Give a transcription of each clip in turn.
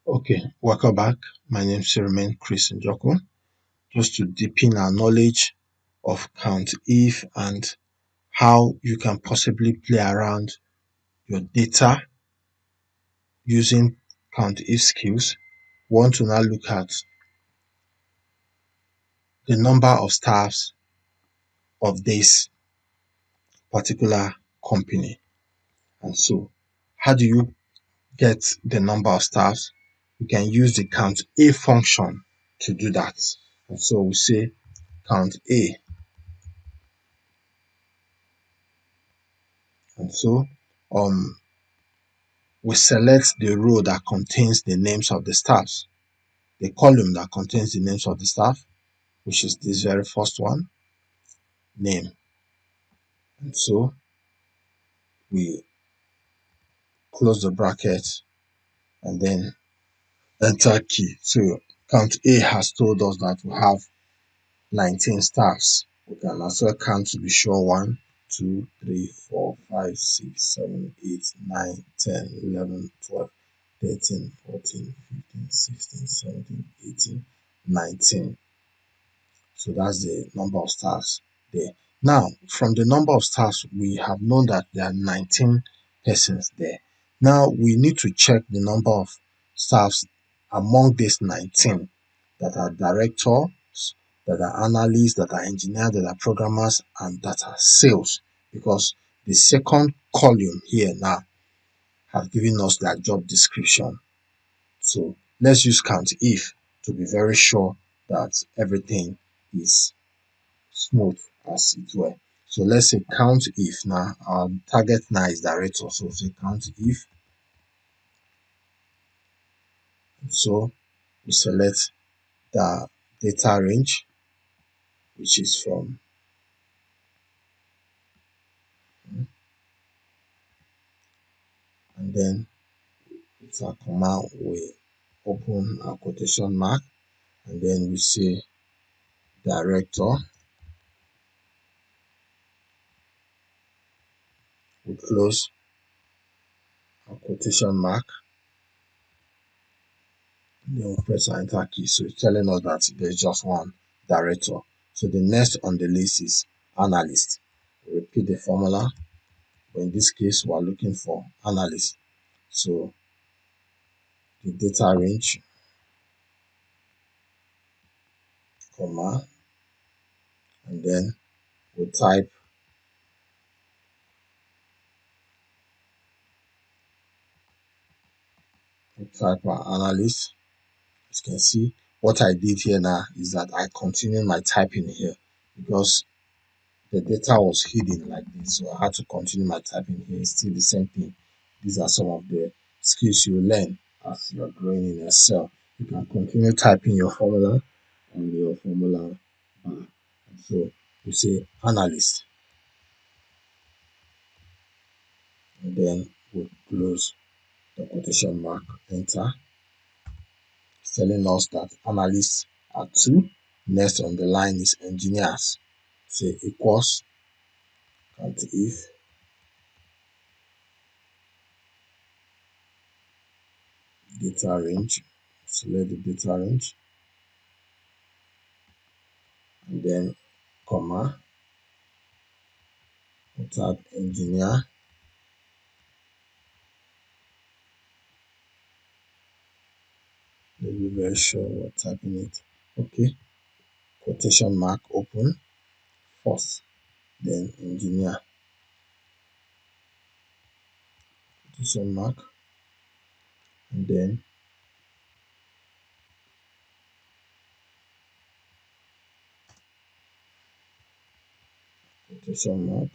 Okay, welcome back. My name is Remain Chris Njoko. Just to deepen our knowledge of COUNTIF and how you can possibly play around your data using COUNTIF skills, we want to now look at the number of staffs of this particular company. And so, how do you get the number of staffs? You can use the COUNTA function to do that. And so we say count A. And so we select the row that contains the names of the staffs, the column that contains the names of the staff, which is this very first one, name. And so we close the bracket and then enter key. So count A has told us that we have 19 staffs. We can also count to be sure 1, 2, 3, 4, 5, 6, 7, 8, 9, 10, 11, 12, 13, 14, 15, 16, 17, 18, 19. So that's the number of stars there. Now, from the number of stars, we have known that there are 19 persons there. Now, we need to check the number of stars among these 19 that are directors, that are analysts, that are engineers, that are programmers, and that are sales. Because the second column here now have given us their job description. So let's use COUNTIF to be very sure that everything is smooth as it were. So let's say COUNTIF now. Our target now is director. So say COUNTIF. So we select the data range, which is from and then it's a comma, we open a quotation mark and then we say director, we close a quotation mark, then we press our enter key. So it's telling us that there's just one director. So the next on the list is analyst. We repeat the formula, but in this case we're looking for analyst. So the data range, comma, and then we type our analyst. As you can see, what I did here now is that I continued my typing here because the data was hidden like this, so I had to continue my typing here. It's still the same thing. These are some of the skills you learn as you're growing in Excel. You can continue typing your formula on your formula bar. And so you say analyst, and then we close the quotation mark, enter. It's telling us that analysts are 2. Next on the line is engineers. Say equals COUNTIF data range. Select the data range and then comma, type engineer, be very sure we're typing it. Okay, quotation mark open first, then engineer, quotation mark, and then quotation mark,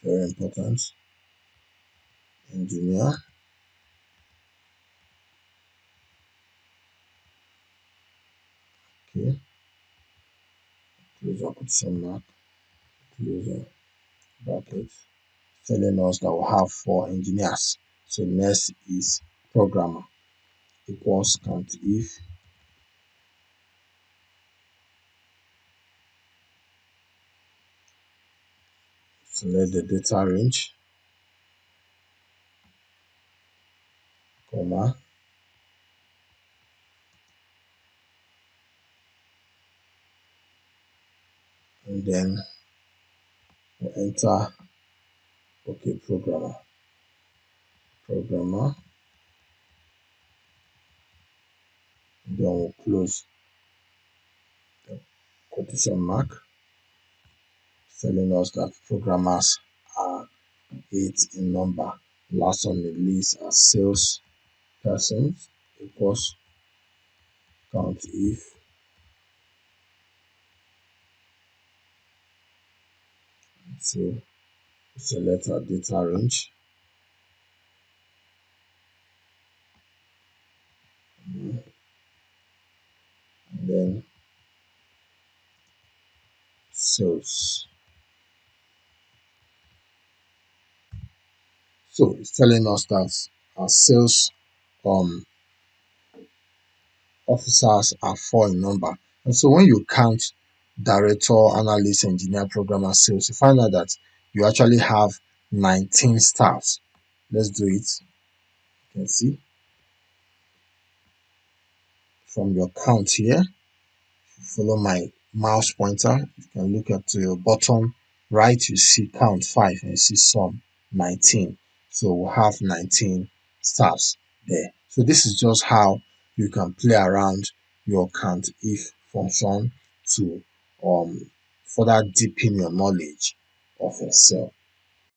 very important, engineer. Okay, close our quotation mark, close our bracket, telling us that we have 4 engineers. So next is programmer, equals COUNTIF, select the data range, comma, then we'll enter okay programmer, then we'll close the quotation mark, telling us that programmers are 8 in number. Last on the list are sales persons equals count if. So select our data range, and then sales. So it's telling us that our sales um officers are 4 in number. And so when you count director, analyst, engineer, programmer, sales, you find out that you actually have 19 staffs. Let's do it. You can see from your count here, follow my mouse pointer, you can look at to your bottom right, you see count 5 and you see sum 19. So we'll have 19 staffs there. So this is just how you can play around your count if function to further deepen your knowledge of Excel.